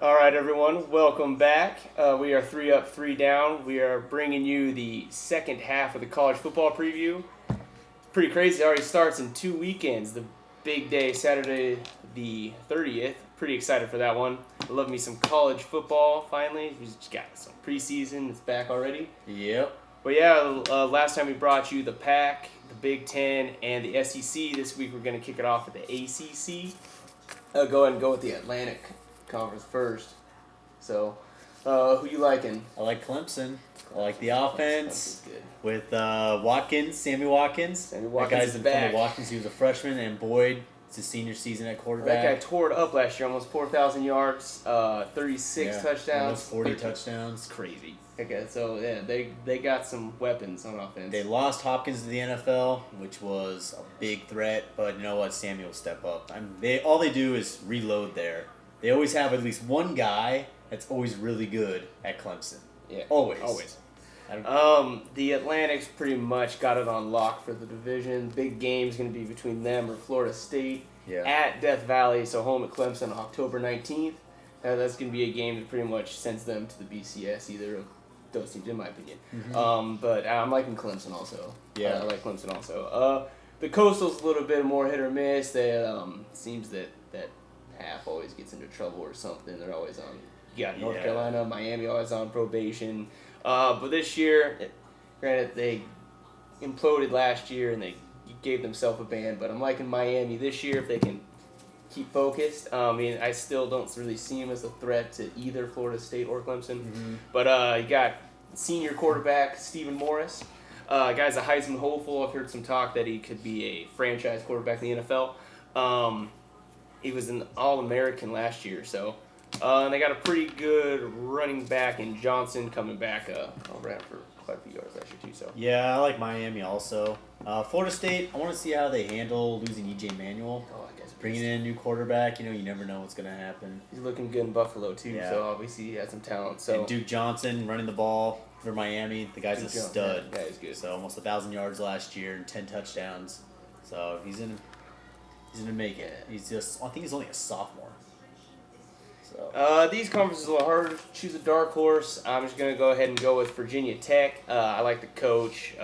All right, everyone, welcome back. We are 3 up, 3 down. We are bringing you the second half of the college football preview. It's pretty crazy. It already starts in 2 weekends. The big day, Saturday the 30th. Pretty excited for that one. I love me some college football, finally. We just got some preseason. It's back already. Yep. But yeah, last time we brought you the Pac, the Big Ten, and the SEC. This week we're going to kick it off with the ACC. I'll go ahead and go with the Atlantic Conference first. So, who you liking? I like Clemson. I like the offense Clemson's good. with Watkins, Sammy Watkins. Sammy Watkins that guy's is in back. front of Watkins. He was a freshman, and Boyd, it's his senior season at That quarterback. guy tore it up last year, almost 4,000 yards, 36 touchdowns. Almost 40 touchdowns. Crazy. Okay, so yeah, they got some weapons on offense. They lost Hopkins to the NFL, which was a big threat, but you know what? Sammy will step up. All they do is reload there. They always have at least one guy that's always really good at Clemson. Yeah, Always. The Atlantic's pretty much got it on lock for the division. Big game's going to be between them or Florida State at Death Valley, so home at Clemson on October 19th. That's going to be a game that pretty much sends them to the BCS, either of those teams, in my opinion. Mm-hmm. But I'm liking Clemson also. Yeah. I like Clemson also. The Coastal's a little bit more hit or miss. They seems that half always gets into trouble or something. They're always on. You got North Carolina, Miami always on probation. But this year, granted, they imploded last year and they gave themselves a ban. But I'm liking Miami this year if they can keep focused. I still don't really see him as a threat to either Florida State or Clemson. Mm-hmm. But you got senior quarterback Stephen Morris. Guy's a Heisman hopeful. I've heard some talk that he could be a franchise quarterback in the NFL. He was an All-American last year, so. And they got a pretty good running back in Johnson coming back. Ran for quite a few yards last year too. So. Yeah, I like Miami also. Florida State, I want to see how they handle losing E.J. Manuel. Oh, I guess Bringing in a new quarterback, you never know what's going to happen. He's looking good in Buffalo too, so obviously he has some talent. So and Duke Johnson running the ball for Miami, the guy's a stud. Yeah, he's good. So almost 1,000 yards last year and 10 touchdowns. So he's gonna make it. I think he's only a sophomore. So these conferences are a little harder to choose a dark horse. I'm just gonna go ahead and go with Virginia Tech. I like the coach.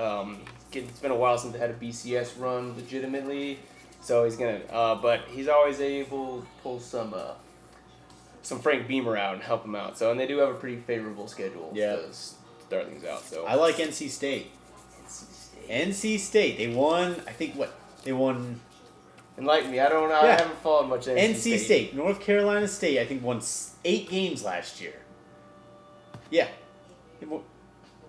It's been a while since they had a BCS run legitimately. So he's gonna, but he's always able to pull some Frank Beamer out and help him out. So, and they do have a pretty favorable schedule to start things out. So I like NC State. NC State. They won. I think they won. Enlighten me. I don't know. I haven't followed much NC State. North Carolina State. I think won 8 games last year. Yeah,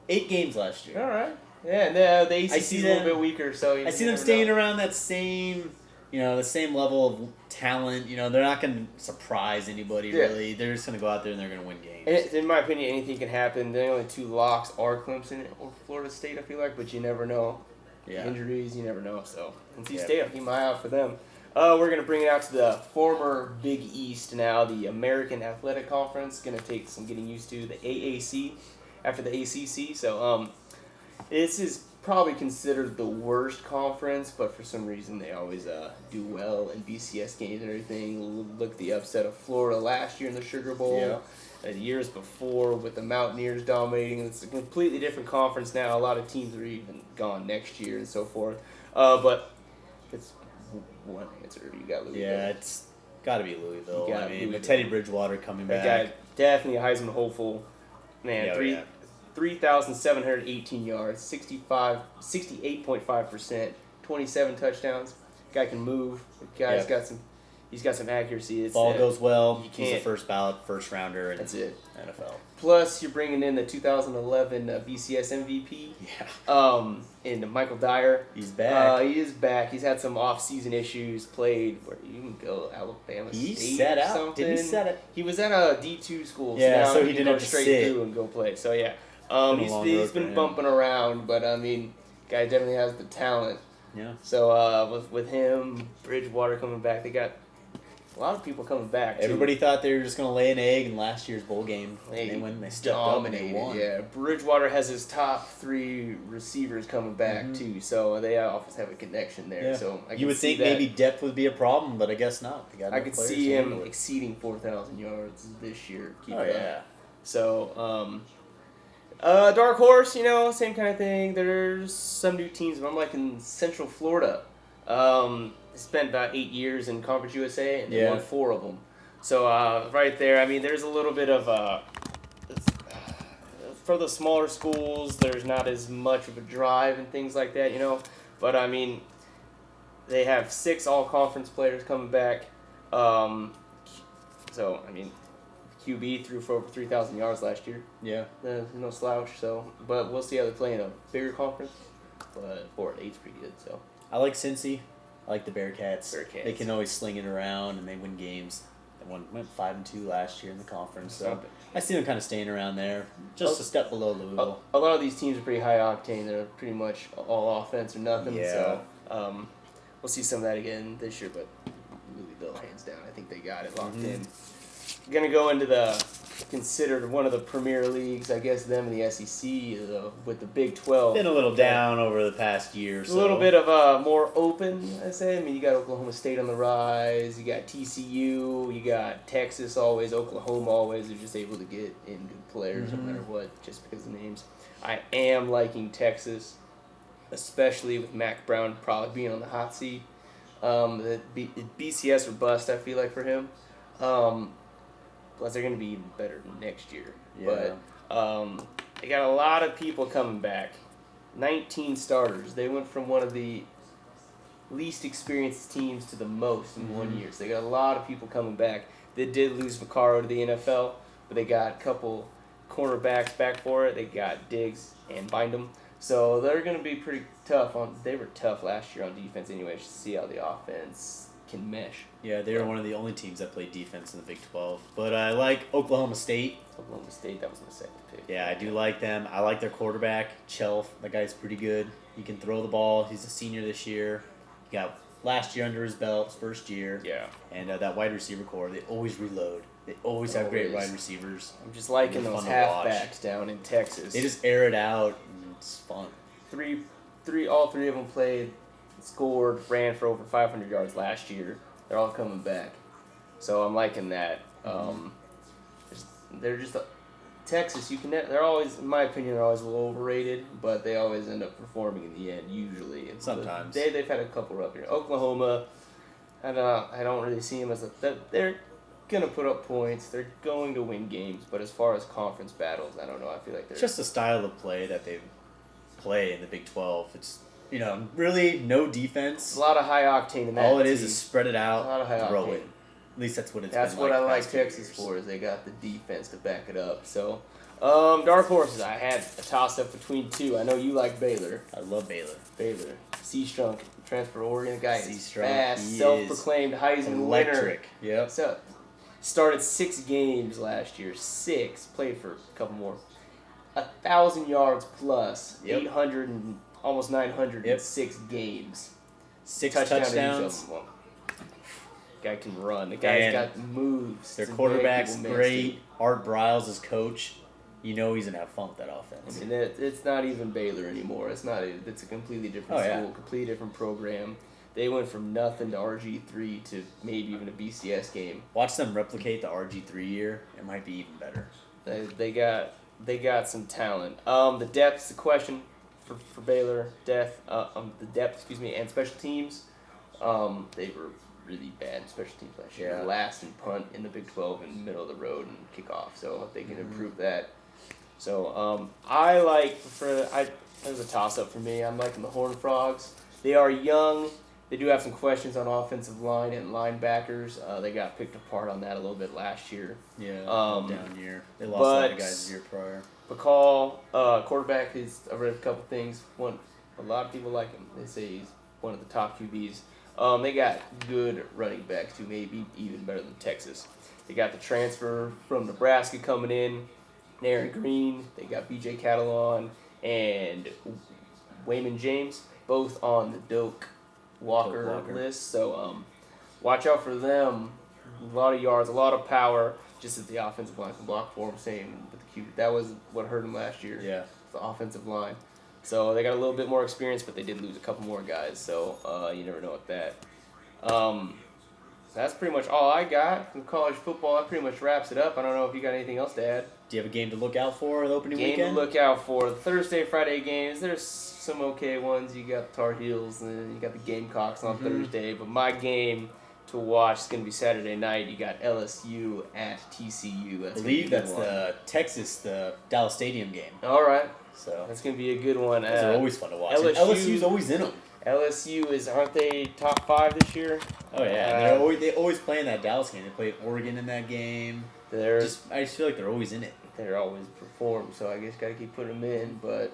8 games last year. All right. Yeah, and the ACC is a little bit weaker, so I see them staying around that same, the same level of talent. They're not going to surprise anybody really. They're just going to go out there and they're going to win games. And in my opinion, anything can happen. The only 2 locks are Clemson or Florida State. I feel like, but you never know. Yeah. Injuries, you never know. So NC State, I'll keep my eye out for them. We're going to bring it out to the former Big East now, the American Athletic Conference. Going to take some getting used to, the AAC after the ACC. So this is probably considered the worst conference, but for some reason they always do well in BCS games and everything. Look at the upset of Florida last year in the Sugar Bowl. Yeah. Years before with the Mountaineers dominating. It's a completely different conference now. A lot of teams are even gone next year and so forth. But it's one answer. You got Louisville. Yeah, it's got to be Louisville. Louisville. With Teddy Bridgewater coming back. That guy, definitely a Heisman hopeful. Man, 3,718 yards, 68.5%, 27 touchdowns. Guy can move. The guy's got some. He's got some accuracy. Ball goes well. He's a first ballot, first rounder in That's it. NFL. Plus, you're bringing in the 2011 BCS MVP. Yeah. And Michael Dyer. He's back. He is back. He's had some off-season issues. Played where you can go Alabama He State sat or out. something. Did he set it? He was at a D2 school. Yeah, so so now he can didn't go have to straight sit. through and go play. So yeah, he's been bumping around, but guy definitely has the talent. Yeah. So with him, Bridgewater coming back, they got A lot of people coming back. Too. Everybody thought they were just going to lay an egg in last year's bowl game. They stepped up and they won. Yeah, Bridgewater has his top 3 receivers coming back too, so they always have a connection there. Yeah. So you would think maybe depth would be a problem, but I guess not. I could see him exceeding 4,000 yards this year. So, dark horse, same kind of thing. There's some new teams, but I'm like in Central Florida. Spent about 8 years in Conference USA and won 4 of them. So right there, I mean, there's a little bit of for the smaller schools, there's not as much of a drive and things like that, But I mean, they have 6 all-conference players coming back. So I mean, QB threw for over 3,000 yards last year. Yeah. No slouch. So, but we'll see how they play in a bigger conference. But 4-8's pretty good. So. I like Cincy. I like the Bearcats. Bearcats. They can always sling it around and they win games. They went 5-2 last year in the conference. So I see them kind of staying around there, just a step below Louisville. A lot of these teams are pretty high octane. They're pretty much all offense or nothing. Yeah. So we'll see some of that again this year. But Louisville, hands down, I think they got it locked in. Going to go into considered one of the premier leagues, I guess, them and the SEC with the Big 12. Been a little down over the past year or so. A little bit of more open, I say. I mean, you got Oklahoma State on the rise, you got TCU, you got Texas always, Oklahoma always. They're just able to get in good players no matter what, just because of the names. I am liking Texas, especially with Mac Brown probably being on the hot seat. BCS or bust, I feel like, for him. Plus, they're going to be even better next year. Yeah. But they got a lot of people coming back. 19 starters. They went from one of the least experienced teams to the most in 1 year. So they got a lot of people coming back. They did lose Vaccaro to the NFL, but they got a couple cornerbacks back for it. They got Diggs and Bindum. So they're going to be pretty tough. They were tough last year on defense anyway, to see how the offense can mesh. Yeah, they were one of the only teams that played defense in the Big 12. But I like Oklahoma State. Oklahoma State, that was my second pick. Yeah, I do like them. I like their quarterback, Chelf. That guy's pretty good. He can throw the ball. He's a senior this year. He got last year under his belt, his first year. Yeah. And that wide receiver core, they always reload. They always have great wide receivers. I'm just liking those halfbacks down in Texas. They just air it out, and it's fun. All three of them played, scored, ran for over 500 yards last year. They're all coming back, so I'm liking that. They're just Texas. They're always, in my opinion, they're always a little overrated, but they always end up performing in the end usually. And sometimes they've had a couple rough years. Oklahoma, I don't really see them as they're gonna put up points. They're going to win games, but as far as conference battles, I don't know. I feel like it's just the style of play that they play in the Big 12. It's really no defense. A lot of high octane in that. All it is spread it out, a lot of high throw octane. it. At least that's what it's. That's been what like I like Texas for. Is they got the defense to back it up. So, dark horses. I had a toss up between 2. I know you like Baylor. I love Baylor. C-Strunk, transfer to Oregon. The guy is C-Strunk, fast, self-proclaimed Heisman winner. Electric. Yep. So, started 6 games last year. 6. Played for a couple more. 1,000 yards plus. 800 and almost 900 in 6 games. 6 touchdowns. touchdowns. Well, guy can run. The guy's got moves. Their quarterback's great. Art Briles is coach. He's gonna have fun with that offense. I mean, it's not even Baylor anymore. It's not. It's a completely different school, completely different program. They went from nothing to RG3 to maybe even a BCS game. Watch them replicate the RG3 year. It might be even better. They got some talent. The depth's the question for Baylor. The depth, and special teams. They were really bad special teams last year. Yeah. Last in punt in the Big 12 in the middle of the road and kickoff. So if they can improve that. So there's a toss up for me. I'm liking the Horned Frogs. They are young. They do have some questions on offensive line and linebackers. They got picked apart on that a little bit last year. Yeah, down year. They lost a lot of guys the year prior. Bacall, quarterback, I read a couple things. A lot of people like him. They say he's one of the top QBs. They got good running backs too, maybe even better than Texas. They got the transfer from Nebraska coming in, Aaron Green. They got B.J. Catalon and Wayman James, both on the Doak Walker list. So watch out for them a lot of yards, a lot of power. Just that the offensive line can block for him. Same with the QB. That was what hurt him last year. Yeah. The offensive line. So they got a little bit more experience, but they did lose a couple more guys. So you never know with that. That's pretty much all I got from college football. That pretty much wraps it up. I don't know if you got anything else to add. Do you have a game to look out for the opening Game weekend? to look out for. The Thursday, Friday games, there's some okay ones. You got the Tar Heels, and then you got the Gamecocks on Thursday. But my game to watch is going to be Saturday night. You got LSU at TCU. I believe that's the Dallas Stadium game. All right. So that's going to be a good one. Those are always fun to watch. LSU's always in them. LSU aren't they top 5 this year? Oh yeah, they always play in that Dallas game. They played Oregon in that game. I just feel like they're always in it. They're always perform, so I guess gotta keep putting them in. But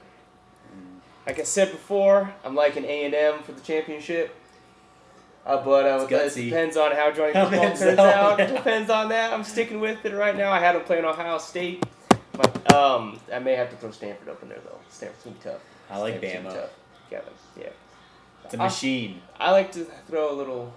like I said before, I'm liking A&M for the championship. But it depends on how Johnny Football turns out. Depends on that. I'm sticking with it right now. I had him playing Ohio State. But, I may have to throw Stanford up in there though. Stanford's gonna be tough. I like Bama. Kevin, yeah. It's a machine. I like to throw a little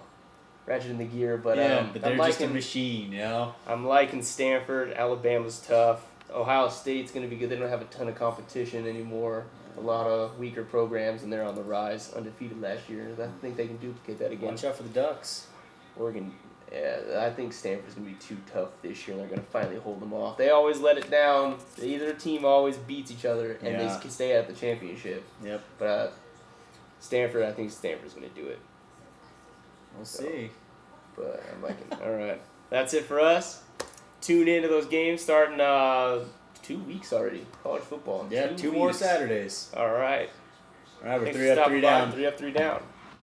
ratchet in the gear, but but they're just a machine, you know. I'm liking Stanford. Alabama's tough. Ohio State's going to be good. They don't have a ton of competition anymore. A lot of weaker programs, and they're on the rise. Undefeated last year. I think they can duplicate that again. Watch out for the Ducks. Oregon, I think Stanford's going to be too tough this year, and they're going to finally hold them off. They always let it down. Either team always beats each other, and they can stay at the championship. Yep. But Stanford, I think Stanford's going to do it. We'll see. But I'm liking it. All right. That's it for us. Tune into those games starting 2 weeks already. College football. Yeah, 2 more Saturdays. All right. All right, we're 3 up, 3 down. 3 up, 3 down.